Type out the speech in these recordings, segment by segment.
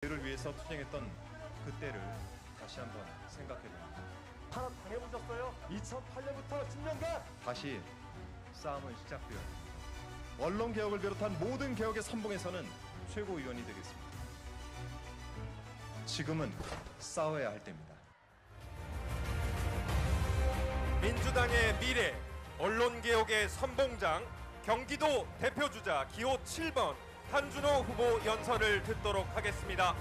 를 위해서 투쟁했던 그때를 다시 한번 생각해봅니다. 하나 당해보셨어요? 2008년부터 10년간 다시 싸움은 시작되어요. 언론개혁을 비롯한 모든 개혁의 선봉에서는 최고위원이 되겠습니다. 지금은 싸워야 할 때입니다. 민주당의 미래, 언론개혁의 선봉장, 경기도 대표주자 기호 7번 한준호 후보 연설을 듣도록 하겠습니다.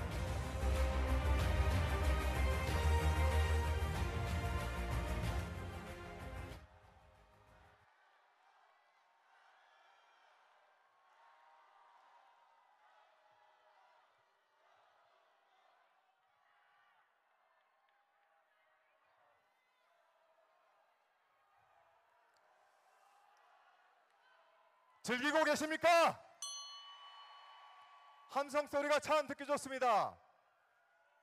즐기고 계십니까? 함성 소리가 참 듣기 좋습니다.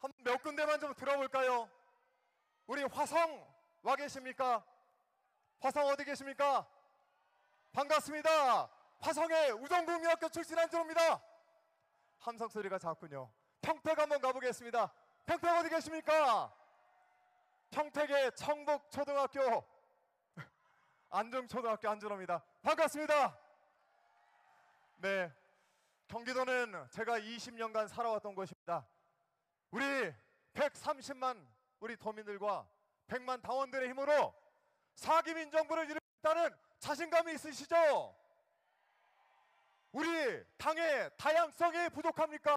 한 몇 군데만 좀 들어볼까요? 우리 화성 와 계십니까? 화성 어디 계십니까? 반갑습니다. 화성의 우정국민학교 출신 한준호입니다. 함성 소리가 작군요. 평택 한번 가보겠습니다. 평택 어디 계십니까? 평택의 청북초등학교 안중초등학교 한준호입니다. 반갑습니다. 네, 경기도는 제가 20년간 살아왔던 곳입니다. 우리 130만 우리 도민들과 100만 당원들의 힘으로 사기민정부를 이루겠다는 자신감이 있으시죠? 우리 당의 다양성이 부족합니까?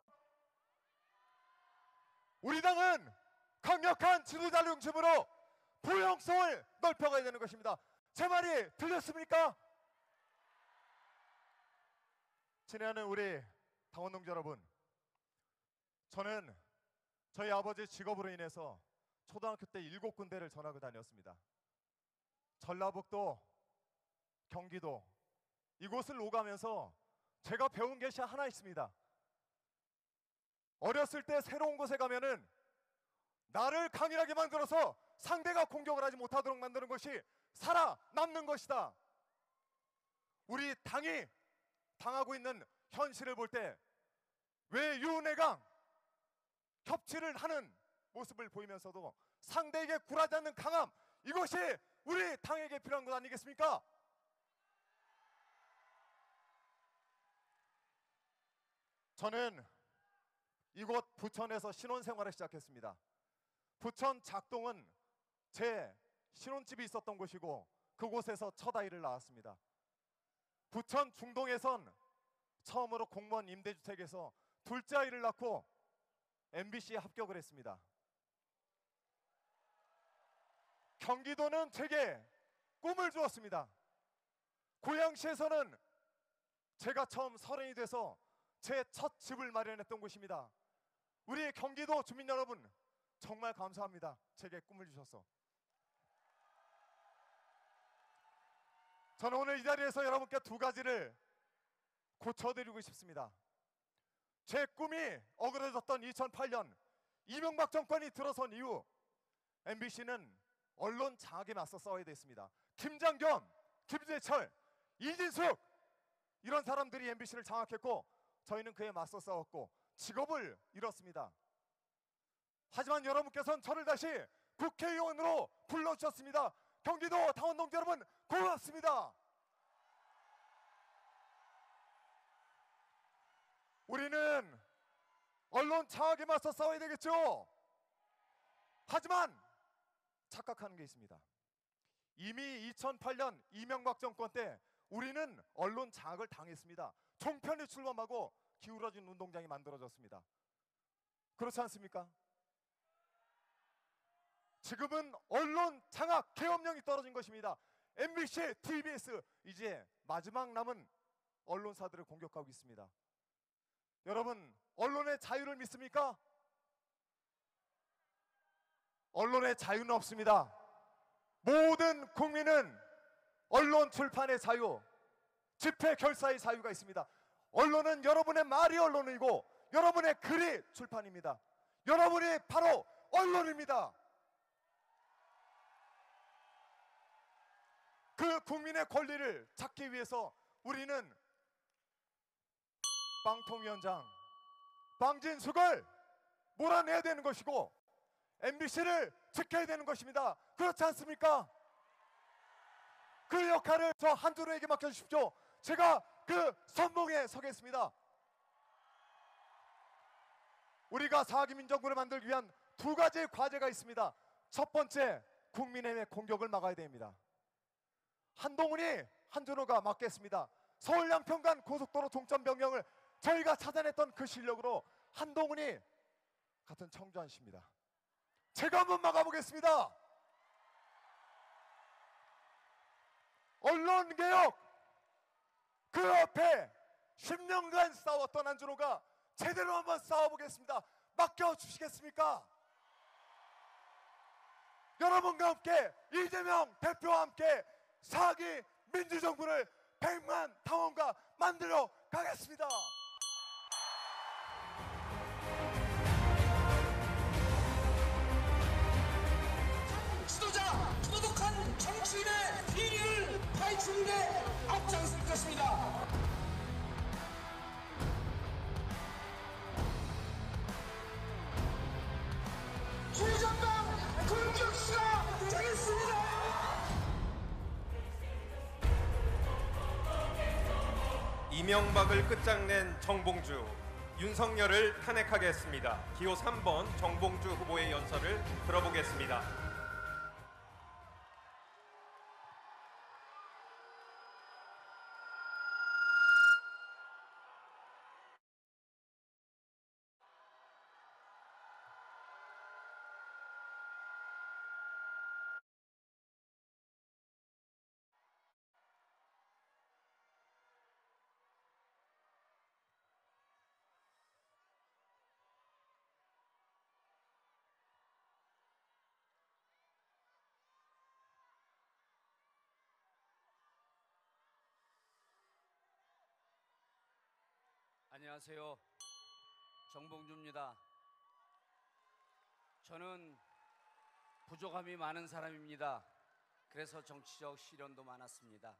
우리 당은 강력한 지도자 중심으로 포용성을 넓혀가야 되는 것입니다. 제 말이 들렸습니까? 친애하는 우리 당원 동지 여러분, 저는 저희 아버지 직업으로 인해서 초등학교 때 7군데를 전학을 다녔습니다. 전라북도, 경기도 이곳을 오가면서 제가 배운 것이 하나 있습니다. 어렸을 때 새로운 곳에 가면은 나를 강인하게 만들어서 상대가 공격을 하지 못하도록 만드는 것이 살아남는 것이다. 우리 당이 당하고 있는 현실을 볼 때 왜 유은혜가 협치를 하는 모습을 보이면서도 상대에게 굴하지 않는 강함, 이것이 우리 당에게 필요한 것 아니겠습니까? 저는 이곳 부천에서 신혼생활을 시작했습니다. 부천 작동은 제 신혼집이 있었던 곳이고 그곳에서 첫 아이를 낳았습니다. 부천 중동에선 처음으로 공무원 임대주택에서 둘째 아이를 낳고 MBC에 합격을 했습니다. 경기도는 제게 꿈을 주었습니다. 고양시에서는 제가 처음 서른이 돼서 제 첫 집을 마련했던 곳입니다. 우리 경기도 주민 여러분, 정말 감사합니다. 제게 꿈을 주셔서. 저는 오늘 이 자리에서 여러분께 두 가지를 고쳐드리고 싶습니다. 제 꿈이 어그러졌던 2008년 이명박 정권이 들어선 이후 MBC는 언론 장악에 맞서 싸워야 됐습니다. 김장겸, 김재철, 이진숙 이런 사람들이 MBC를 장악했고 저희는 그에 맞서 싸웠고 직업을 잃었습니다. 하지만 여러분께서는 저를 다시 국회의원으로 불러주셨습니다. 경기도 당원 동지 여러분, 고맙습니다. 우리는 언론 장악에 맞서 싸워야 되겠죠. 하지만 착각하는 게 있습니다. 이미 2008년 이명박 정권 때 우리는 언론 장악을 당했습니다. 종편이 출범하고 기울어진 운동장이 만들어졌습니다. 그렇지 않습니까? 지금은 언론 장악 계엄령이 떨어진 것입니다. MBC, TBS 이제 마지막 남은 언론사들을 공격하고 있습니다. 여러분, 언론의 자유를 믿습니까? 언론의 자유는 없습니다. 모든 국민은 언론 출판의 자유, 집회 결사의 자유가 있습니다. 언론은 여러분의 말이 언론이고 여러분의 글이 출판입니다. 여러분이 바로 언론입니다. 그 국민의 권리를 찾기 위해서 우리는 방통위원장 방진숙을 몰아내야 되는 것이고 MBC를 지켜야 되는 것입니다. 그렇지 않습니까? 그 역할을 저 한준호에게 맡겨주십시오. 제가 그 선봉에 서겠습니다. 우리가 4기 민정부를 만들기 위한 두 가지 과제가 있습니다. 첫 번째, 국민의힘의 공격을 막아야 됩니다. 한동훈이 한준호가 맡겠습니다. 서울 양평간 고속도로 종점 변경을 저희가 찾아냈던 그 실력으로 한동훈이 같은 청주한 씨입니다. 제가 한번 막아보겠습니다. 언론개혁 그 앞에 10년간 싸웠던 한준호가 제대로 한번 싸워보겠습니다. 맡겨주시겠습니까? 여러분과 함께 이재명 대표와 함께 4기 민주정부를 100만 당원과 만들어 가겠습니다. 지도자, 도덕한 정치인의 비리를 파헤치는 데 앞장설 것입니다. 최전방 공격수가 되겠습니다. 이명박을 끝장낸 정봉주, 윤석열을 탄핵하겠습니다. 기호 3번 정봉주 후보의 연설을 들어보겠습니다. 안녕하세요. 정봉주입니다. 저는 부족함이 많은 사람입니다. 그래서 정치적 시련도 많았습니다.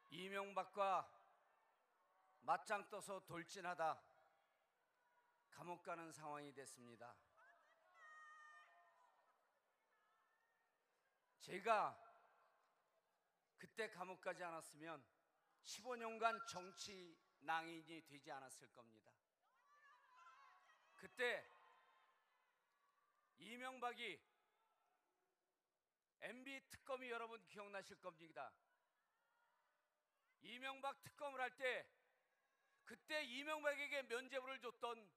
이명박과 맞짱 떠서 돌진하다 감옥 가는 상황이 됐습니다. 제가 그때 감옥 가지 않았으면 15년간 정치 낭인이 되지 않았을 겁니다. 그때 이명박이 MB 특검이 여러분 기억나실 겁니다. 이명박 특검을 할 때 그때 이명박에게 면죄부를 줬던,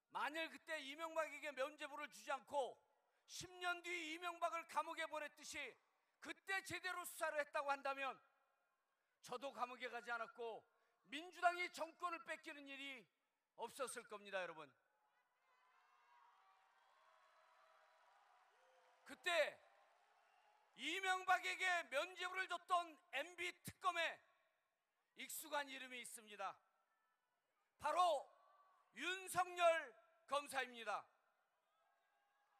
만일 그때 이명박에게 면죄부를 주지 않고 10년 뒤 이명박을 감옥에 보냈듯이 그때 제대로 수사를 했다고 한다면 저도 감옥에 가지 않았고 민주당이 정권을 뺏기는 일이 없었을 겁니다. 여러분, 그때 이명박에게 면죄부를 줬던 MB 특검에 익숙한 이름이 있습니다. 바로 윤석열 검사입니다.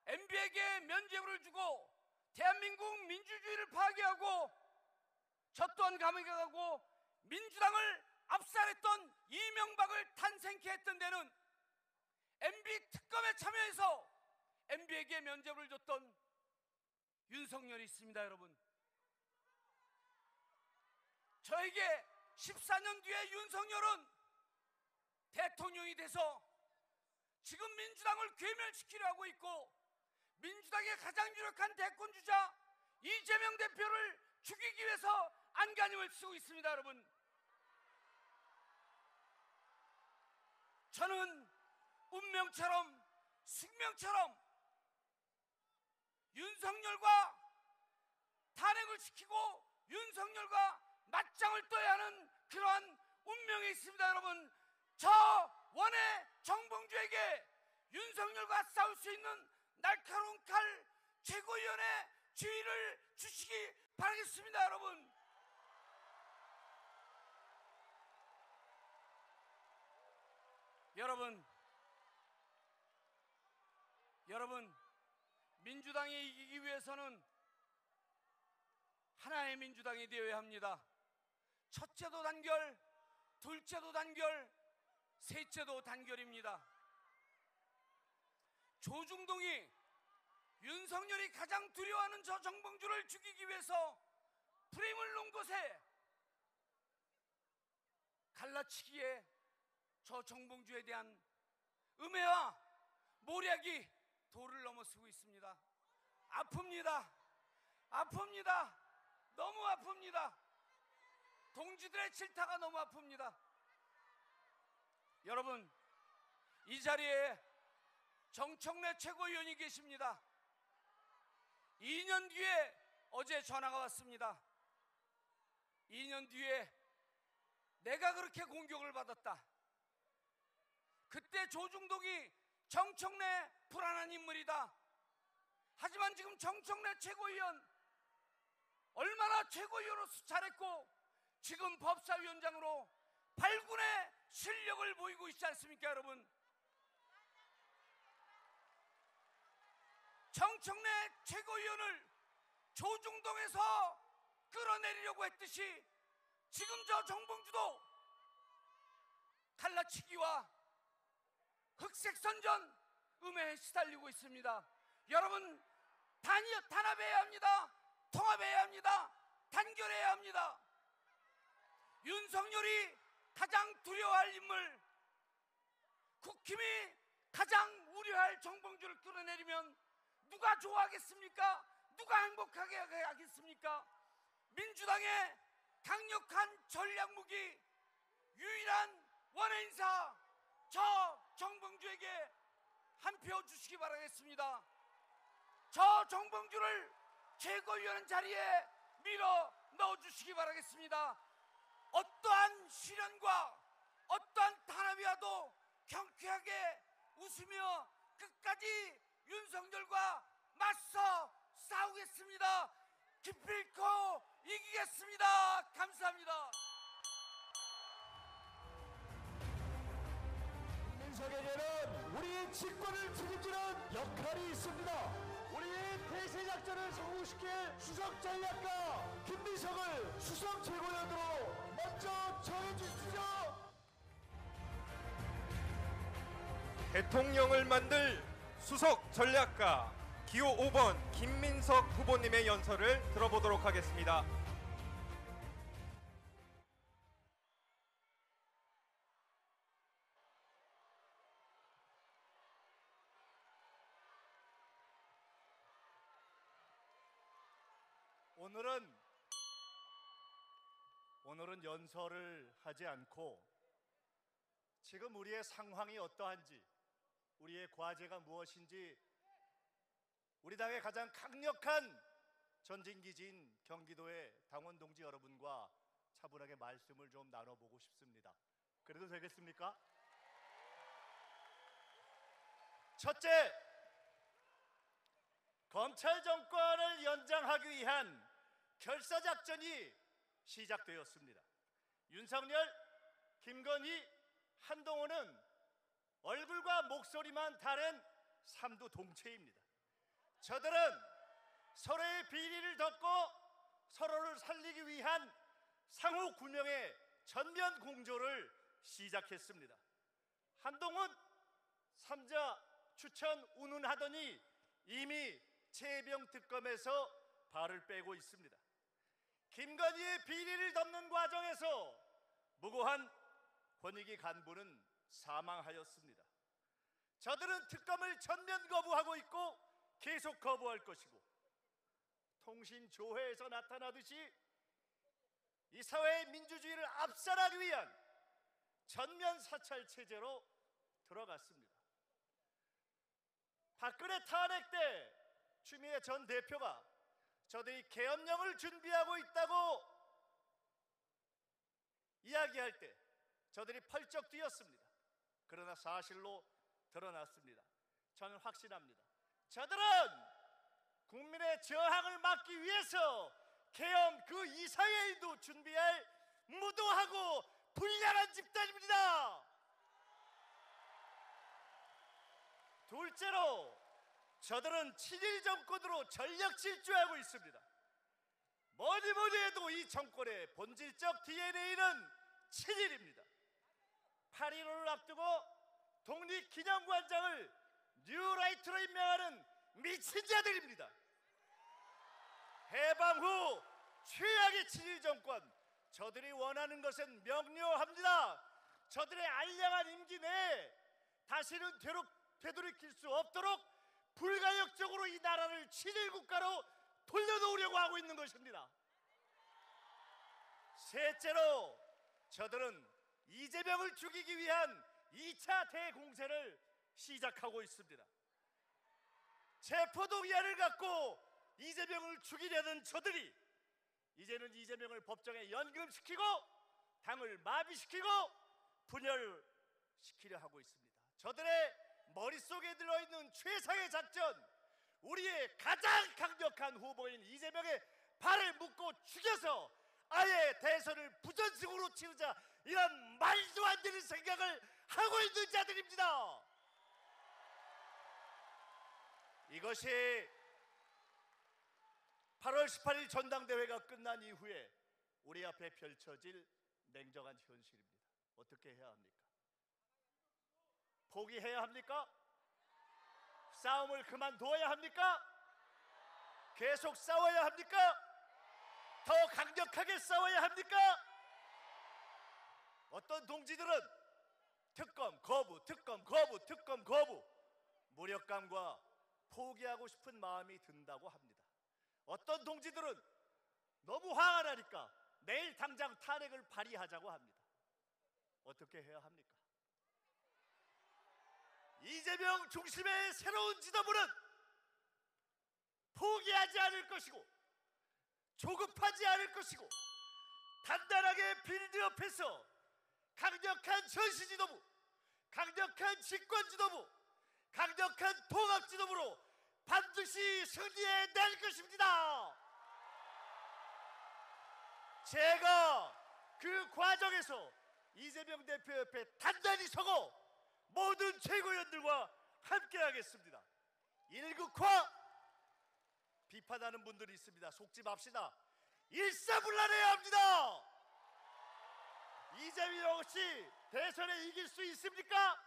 MB에게 면죄부를 주고 대한민국 민주주의를 파괴하고 저 또한 감옥에 가고 민주당을 압살했던 이명박을 탄생케 했던 데는 MB 특검에 참여해서 MB에게 면죄부를 줬던 윤석열이 있습니다. 여러분, 저에게 14년 뒤에 윤석열은 대통령이 돼서 지금 민주당을 괴멸시키려 하고 있고 민주당의 가장 유력한 대권주자 이재명 대표를 죽이기 위해서 안간힘을 쓰고 있습니다. 여러분, 저는 운명처럼 숙명처럼 윤석열과 탄핵을 시키고 윤석열과 맞짱을 떠야 하는 그러한 운명이 있습니다. 여러분, 저 원의 정봉주에게 윤석열과 싸울 수 있는 날카로운 칼 최고위원회 지휘를 주시기 바라겠습니다. 여러분, 민주당이 이기기 위해서는 하나의 민주당이 되어야 합니다. 첫째도 단결, 둘째 둘째도 단결, 셋째도 단결입니다. 조중동이 윤석열이 가장 두려워하는 저 정봉주를 죽이기 위해서 프레임을 놓은 곳에 갈라치기에 저 정봉주에 대한 음해와 모략이 도를 넘어서고 있습니다. 아픕니다. 아픕니다. 너무 아픕니다. 동지들의 질타가 너무 아픕니다. 여러분, 이 자리에 정청래 최고위원이 계십니다. 2년 뒤에 어제 전화가 왔습니다. 2년 뒤에 내가 그렇게 공격을 받았다. 그때 조중동이 정청래 불안한 인물이다. 하지만 지금 정청래 최고위원 얼마나 최고위원으로서 잘했고 지금 법사위원장으로 발군의 실력을 보이고 있지 않습니까, 여러분? 정청래 최고위원을 조중동에서 끌어내리려고 했듯이 지금 저 정봉주도 갈라치기와 흑색선전 음해에 시달리고 있습니다. 여러분, 단합해야 합니다. 통합해야 합니다. 단결해야 합니다. 윤석열이 가장 두려워할 인물, 국힘이 가장 우려할 정봉주를 끌어내리면 누가 좋아하겠습니까? 누가 행복하게 하겠습니까? 민주당의 강력한 전략무기, 유일한 원외인사 저 정봉주에게 한 표 주시기 바라겠습니다. 저 정봉주를 최고위원 자리에 밀어 넣어주시기 바라겠습니다. 어떠한 시련과 어떠한 탄압이 와도 경쾌하게 웃으며 끝까지 윤석열과 맞서 싸우겠습니다. 기필코 이기겠습니다. 감사합니다. 김민석에게는 우리의 직권을 책임지는 역할이 있습니다. 우리의 폐쇄작전을 성공시킬 수석전략가 김민석을 수석 최고위원으로 먼저 정해주시죠. 대통령을 만들 수석 전략가 기호 5번 김민석 후보님의 연설을 들어보도록 하겠습니다. 오늘은 연설을 하지 않고 지금 우리의 상황이 어떠한지, 우리의 과제가 무엇인지 우리 당의 가장 강력한 전진기지인 경기도의 당원 동지 여러분과 차분하게 말씀을 좀 나눠보고 싶습니다. 그래도 되겠습니까? 첫째, 검찰 정권을 연장하기 위한 결사작전이 시작되었습니다. 윤석열, 김건희, 한동훈은 얼굴과 목소리만 다른 삼두동체입니다. 저들은 서로의 비리를 덮고 서로를 살리기 위한 상호 구명의 전면 공조를 시작했습니다. 한동훈 삼자 추천 운운하더니 이미 최병 특검에서 발을 빼고 있습니다. 김건희의 비리를 덮는 과정에서 무고한 권익위 간부는 사망하였습니다. 저들은 특검을 전면 거부하고 있고 계속 거부할 것이고, 통신조회에서 나타나듯이 이 사회의 민주주의를 압살하기 위한 전면 사찰 체제로 들어갔습니다. 박근혜 탄핵 때 추미애 전 대표가 저들이 계엄령을 준비하고 있다고 이야기할 때 저들이 펄쩍 뛰었습니다. 그러나 사실로 드러났습니다. 저는 확신합니다. 저들은 국민의 저항을 막기 위해서 계엄 그 이상의도 준비할 무도하고 불량한 집단입니다. 둘째로, 저들은 7.1 정권으로 전력 질주하고 있습니다. 뭐니 해도 이 정권의 본질적 DNA는 7.1입니다. 8.15를 앞두고 독립기념관장을 뉴라이트로 임명하는 미친 자들입니다. 해방 후 최악의 친일 정권, 저들이 원하는 것은 명료합니다. 저들의 알량한 임기 내에 다시는 되돌이킬 수 없도록 불가역적으로 이 나라를 친일 국가로 돌려놓으려고 하고 있는 것입니다. 셋째로, 저들은 이재명을 죽이기 위한 2차 대공세를 시작하고 있습니다. 체포동의안을 갖고 이재명을 죽이려는 저들이 이제는 이재명을 법정에 연금시키고 당을 마비시키고 분열시키려 하고 있습니다. 저들의 머릿속에 들어있는 최상의 작전, 우리의 가장 강력한 후보인 이재명의 발을 묶고 죽여서 아예 대선을 부전승으로 치르자, 이런 말도 안 되는 생각을 하고 있는 자들입니다. 이것이 8월 18일 전당대회가 끝난 이후에 우리 앞에 펼쳐질 냉정한 현실입니다. 어떻게 해야 합니까? 포기해야 합니까? 싸움을 그만둬야 합니까? 계속 싸워야 합니까? 더 강력하게 싸워야 합니까? 어떤 동지들은 특검 거부, 특검 거부, 특검 거부, 무력감과 포기하고 싶은 마음이 든다고 합니다. 어떤 동지들은 너무 화가 나니까 내일 당장 탄핵을 발의하자고 합니다. 어떻게 해야 합니까? 이재명 중심의 새로운 지도부는 포기하지 않을 것이고 조급하지 않을 것이고 단단하게 빌드업해서 강력한 전시지도부, 강력한 집권지도부, 강력한 통합지도부로 반드시 승리해낼 것입니다. 제가 그 과정에서 이재명 대표 옆에 단단히 서고 모든 최고위원들과 함께하겠습니다. 일극화, 비판하는 분들이 있습니다. 속지 맙시다. 일사불란해야 합니다. 이재명 씨 대선에 이길 수 있습니까?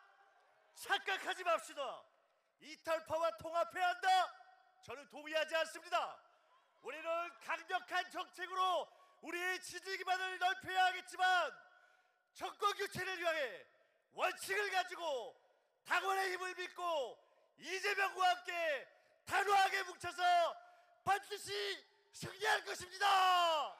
착각하지 맙시다. 이탈파와 통합해야 한다? 저는 동의하지 않습니다. 우리는 강력한 정책으로 우리의 지지 기반을 넓혀야 하겠지만 정권 교체를 위해 원칙을 가지고 당원의 힘을 믿고 이재명과 함께 단호하게 뭉쳐서 반드시 승리할 것입니다.